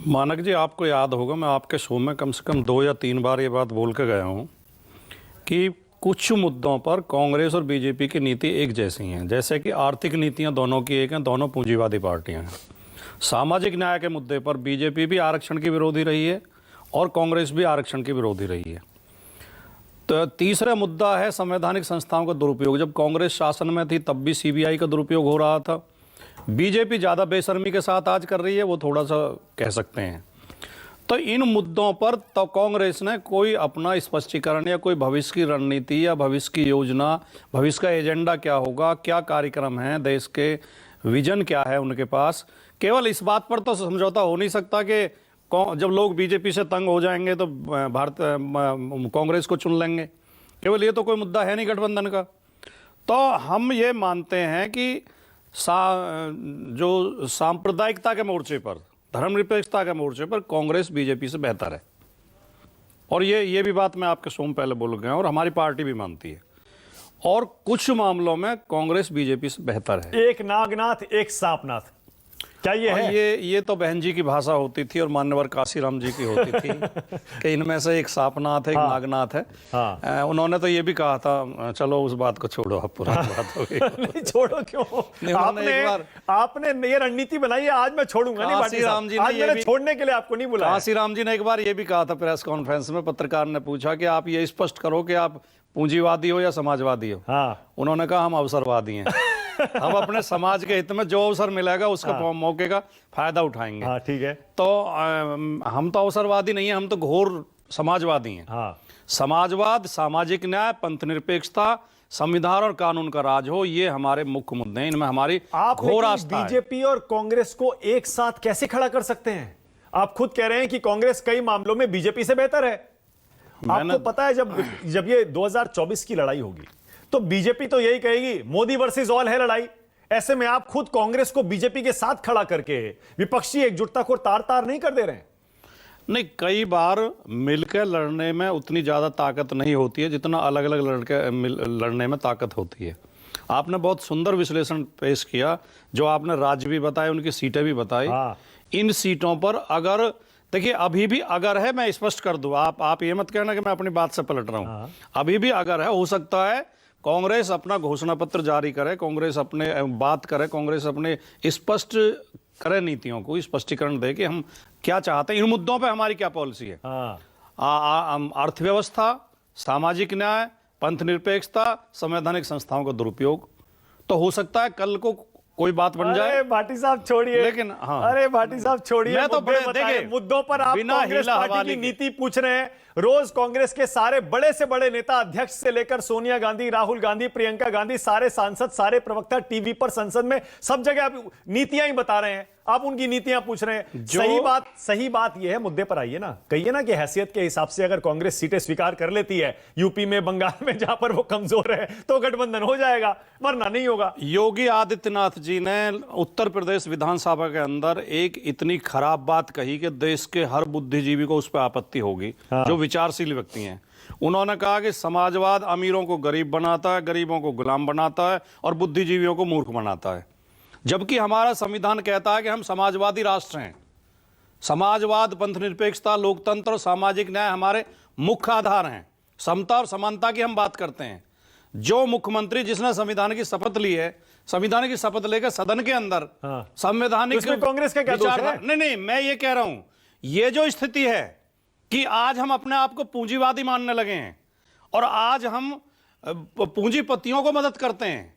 मानक जी, आपको याद होगा मैं आपके शो में कम से कम 2 या 3 बार ये बात बोल के गया हूँ कि कुछ मुद्दों पर कांग्रेस और बीजेपी की नीति एक जैसी हैं। जैसे कि आर्थिक नीतियां दोनों की एक हैं, दोनों पूंजीवादी पार्टियां हैं। सामाजिक न्याय के मुद्दे पर बीजेपी भी आरक्षण की विरोधी रही है और कांग्रेस भी आरक्षण की विरोधी रही है। तो तीसरा मुद्दा है संवैधानिक संस्थाओं का दुरुपयोग। जब कांग्रेस शासन में थी तब भी सीबीआई का दुरुपयोग हो रहा था। बीजेपी ज़्यादा बेशर्मी के साथ आज कर रही है, वो थोड़ा सा कह सकते हैं। तो इन मुद्दों पर तो कांग्रेस ने कोई अपना स्पष्टीकरण या कोई भविष्य की रणनीति या भविष्य की योजना, भविष्य का एजेंडा क्या होगा, क्या कार्यक्रम है, देश के विजन क्या है उनके पास। केवल इस बात पर तो समझौता हो नहीं सकता कि जब लोग बीजेपी से तंग हो जाएंगे तो भारत कांग्रेस को चुन लेंगे। केवल ये तो कोई मुद्दा है नहीं गठबंधन का। तो हम ये मानते हैं कि जो सांप्रदायिकता के मोर्चे पर, धर्मनिरपेक्षता के मोर्चे पर कांग्रेस बीजेपी से बेहतर है। और ये भी बात मैं आपके शो में पहले बोल गया और हमारी पार्टी भी मानती है। और कुछ मामलों में कांग्रेस बीजेपी से बेहतर है। एक नागनाथ एक सांपनाथ, क्या ये है? ये तो बहन जी की भाषा होती थी और मान्यवर काशीराम जी की होती थी कि इनमें से एक सांपनाथ है, एक नागनाथ है। हाँ। उन्होंने तो ये भी कहा था, चलो उस बात को छोड़ो, अब पुरानी बात हो गई। नहीं छोड़ो क्यों? आपने ये रणनीति बनाई है, आज मैं छोड़ूंगा नहीं। काशीराम जी आज मैंने छोड़ने के लिए आपको नहीं बुलाया। काशीराम जी ने एक बार ये भी कहा था प्रेस कॉन्फ्रेंस में, पत्रकार ने पूछा कि आप ये स्पष्ट करो कि आप पूंजीवादी हो या समाजवादी हो। हाँ। उन्होंने कहा हम अवसरवादी हैं। हम अपने समाज के हित में जो अवसर मिलेगा उसका मौके का फायदा उठाएंगे। हाँ, ठीक है। तो हम तो अवसरवादी नहीं है, हम तो घोर समाजवादी हैं। हाँ। समाजवाद, सामाजिक न्याय, पंथ निरपेक्षता, संविधान और कानून का राज हो, ये हमारे मुख्य मुद्दे हैं। इनमें हमारी घोर आस्था है। बीजेपी और कांग्रेस को एक साथ कैसे खड़ा कर सकते हैं? आप खुद कह रहे हैं कि कांग्रेस कई मामलों में बीजेपी से बेहतर है। आपको पता है जब ये 2024 की लड़ाई होगी तो बीजेपी तो यही कहेगी मोदी वर्सेस ऑल है लड़ाई। ऐसे में आप खुद कांग्रेस को बीजेपी के साथ खड़ा करके विपक्षी एकजुटता को तार तार नहीं कर दे रहे हैं? नहीं, कई बार मिलकर लड़ने में उतनी ज्यादा ताकत नहीं होती है जितना अलग अलग लड़ने में ताकत होती है। आपने बहुत सुंदर विश्लेषण पेश किया, जो आपने राज्य भी बताए, उनकी सीटें भी बताई। हाँ। इन सीटों पर अगर देखिए, अभी भी अगर है, मैं स्पष्ट कर दूं, आप ये मत कहना कि मैं अपनी बात से पलट रहा हूं। हाँ। अभी भी अगर है, हो सकता है कांग्रेस अपना घोषणा पत्र जारी करे, कांग्रेस अपने बात करे, कांग्रेस अपने स्पष्ट करे नीतियों को, स्पष्टीकरण दे कि हम क्या चाहते हैं, इन मुद्दों पे हमारी क्या पॉलिसी है। अर्थव्यवस्था, सामाजिक न्याय, पंथ निरपेक्षता, संवैधानिक संस्थाओं का दुरुपयोग। तो हो सकता है कल को कोई बात बन जाए। अरे भाटी साहब छोड़िए, लेकिन हाँ, अरे भाटी साहब छोड़िए, मैं तो देखिए मुद्दों पर आप कांग्रेस पार्टी की नीति पूछ रहे हैं। रोज कांग्रेस के सारे बड़े से बड़े नेता, अध्यक्ष से लेकर सोनिया गांधी, राहुल गांधी, प्रियंका गांधी, सारे सांसद, सारे प्रवक्ता टीवी पर, संसद में, सब जगह आप नीतियां ही बता रहे हैं। आप उनकी नीतियां पूछ रहे हैं। सही बात यह है, मुद्दे पर आइए ना। कहिए ना कि हैसियत के हिसाब से अगर कांग्रेस सीटें स्वीकार कर लेती है यूपी में, बंगाल में, जहां पर वो कमजोर है, तो गठबंधन हो जाएगा, वरना नहीं होगा। योगी आदित्यनाथ जी ने उत्तर प्रदेश विधानसभा के अंदर एक इतनी खराब बात कही कि देश के हर बुद्धिजीवी को उस पर आपत्ति होगी। हाँ। जो विचारशील व्यक्ति हैं, उन्होंने कहा कि समाजवाद अमीरों को गरीब बनाता है, गरीबों को गुलाम बनाता है और बुद्धिजीवियों को मूर्ख बनाता है। जबकि हमारा संविधान कहता है कि हम समाजवादी राष्ट्र हैं। समाजवाद, पंथ निरपेक्षता, लोकतंत्र और सामाजिक न्याय हमारे मुख्य आधार हैं। समता और समानता की हम बात करते हैं। जो मुख्यमंत्री जिसने संविधान की शपथ ली है, संविधान की शपथ लेकर सदन के अंदर संवैधानिक कांग्रेस का क्या दोष है? नहीं, मैं ये कह रहा हूं, ये जो स्थिति है कि आज हम अपने आप को पूंजीवादी मानने लगे हैं और आज हम पूंजीपतियों को मदद करते हैं।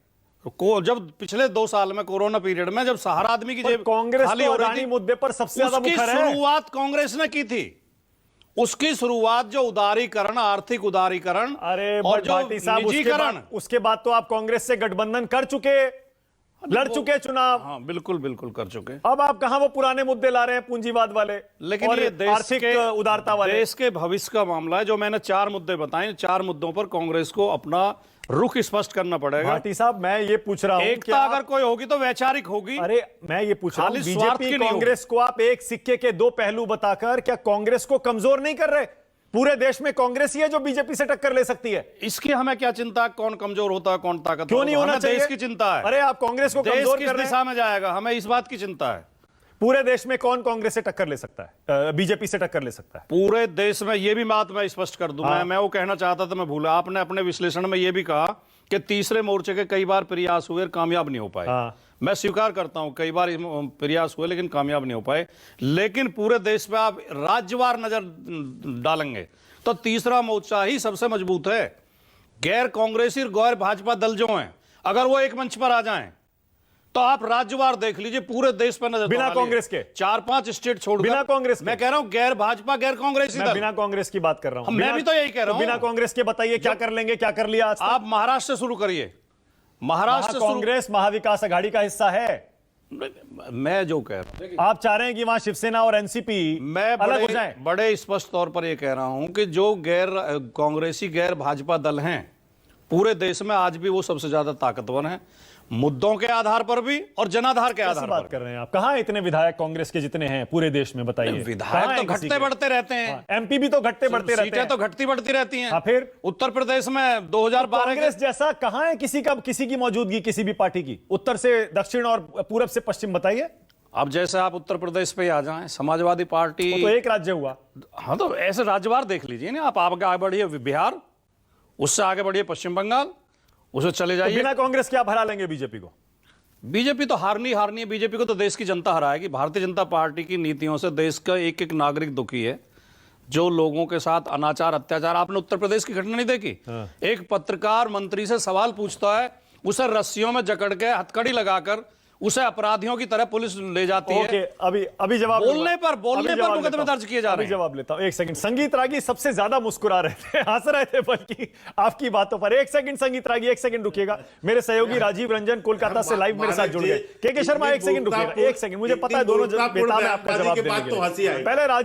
जब पिछले 2 साल में कोरोना पीरियड में जब सहारा आदमी की जेब कांग्रेस खाली हो रही थी, मुद्दे पर सबसे ज्यादा उसकी शुरुआत कांग्रेस ने की थी। उसकी शुरुआत जो उदारीकरण, आर्थिक उदारीकरण, अरे और जो निजीकरण, उसके बाद तो आप कांग्रेस से गठबंधन कर चुके, लड़ चुके चुनाव। हाँ, बिल्कुल कर चुके। अब आप कहां वो पुराने मुद्दे ला रहे हैं, पूंजीवाद वाले, लेकिन ये देश आर्थिक उदारता वाले। देश के भविष्य का मामला है। जो मैंने 4 मुद्दे बताए, 4 मुद्दों पर कांग्रेस को अपना रुख स्पष्ट करना पड़ेगा। भाटी साहब, मैं ये पूछ रहा हूं, एकता अगर कोई होगी तो वैचारिक होगी। अरे मैं ये पूछ रहा हूं, बीजेपी कांग्रेस को आप एक सिक्के के 2 पहलू बताकर क्या कांग्रेस को कमजोर नहीं कर रहे? पूरे देश में कांग्रेस ही है जो बीजेपी से टक्कर ले सकती है। इसकी हमें क्या चिंता, कौन कमजोर होता है, कौन ताकतवर? क्यों नहीं होना चाहिए? देश की चिंता है। अरे आप कांग्रेस को कमजोर कर रहे हैं। दिशा में जाएगा, हमें इस बात की चिंता है। पूरे देश में कौन कांग्रेस से टक्कर ले सकता है, बीजेपी से टक्कर ले सकता है? पूरे देश में ये भी बात मैं स्पष्ट कर दूं, मैं वो कहना चाहता था, मैं भूला। आपने अपने विश्लेषण में ये भी कहा कि तीसरे मोर्चे के कई बार प्रयास हुए, कामयाब नहीं हो पाए। मैं स्वीकार करता हूं कई बार प्रयास हुए लेकिन कामयाब नहीं हो पाए। लेकिन पूरे देश में आप राज्यवार नजर डालेंगे तो तीसरा मोर्चा ही सबसे मजबूत है। गैर कांग्रेसी और गैर भाजपा दल जो हैं, अगर वो एक मंच पर आ जाएं तो आप राज्यवार देख लीजिए, पूरे देश पर नजर बिना कांग्रेस के 4-5 स्टेट छोड़, बिना कांग्रेस के। मैं कह रहा हूं गैर भाजपा गैर कांग्रेसी मैं दल, बिना कांग्रेस की बात कर रहा हूं। मैं भी तो यही कह रहा हूं। बिना कांग्रेस के बताइए क्या कर लेंगे, क्या कर लिया आज तक? आप महाराष्ट्र से शुरू करिए। महाराष्ट्र कांग्रेस महाविकास आघाड़ी का हिस्सा है। मैं जो कह रहा हूं, आप चाह रहे हैं कि वहां शिवसेना और एनसीपी मैं अलग हो जाएं? बड़े स्पष्ट तौर पर यह कह रहा हूं कि जो गैर कांग्रेसी गैर भाजपा दल हैं पूरे देश में आज भी वो सबसे ज्यादा ताकतवर हैं, मुद्दों के आधार पर भी और जनाधार के आधार पर। बात कर रहे हैं आप? कहां इतने विधायक कांग्रेस के जितने हैं पूरे देश में, बताइए। विधायक तो घटते बढ़ते रहते हैं, एमपी भी तो घटते बढ़ते रहते हैं, सीटें तो घटती बढ़ती रहती हैं। फिर उत्तर प्रदेश में 2012 कांग्रेस जैसा कहां है किसी की मौजूदगी, किसी भी पार्टी की, उत्तर से दक्षिण और पूरब से पश्चिम, बताइए। अब जैसे आप उत्तर प्रदेश पे आ जाएं, समाजवादी पार्टी तो एक राज्य हुआ। हाँ, तो ऐसे राज्यवार देख लीजिए ना आप आगे बढ़िए बिहार, उससे आगे बढ़िए पश्चिम बंगाल, उसे चले जाइए। बिना कांग्रेस के आप हरा लेंगे बीजेपी को? बीजेपी तो हारनी है। बीजेपी को तो देश की जनता हराएगी। भारतीय जनता पार्टी की नीतियों से देश का एक एक नागरिक दुखी है। जो लोगों के साथ अनाचार अत्याचार, आपने उत्तर प्रदेश की घटना नहीं देखी? एक पत्रकार मंत्री से सवाल पूछता है, उसे रस्सियों में जकड़ के हथकड़ी लगाकर उसे अपराधियों की तरह पुलिस ले जाती है। अभी जवाब बोलने पर मुकदमे दर्ज किए जा रहे हैं। जवाब लेता हूं, एक सेकंड। संगीत रागी सबसे ज्यादा मुस्कुरा रहे थे, हंस रहे थे बल्कि आपकी बातों पर। एक सेकंड संगीत रागी, एक सेकंड रुकिएगा। मेरे सहयोगी राजीव रंजन कोलकाता से लाइव मेरे साथ जुड़ गए। के शर्मा, एक सेकंड रुकिएगा, एक सेकंड। मुझे पता है दोनों बेताब है आपका जवाब देने के लिए। पहले राजीव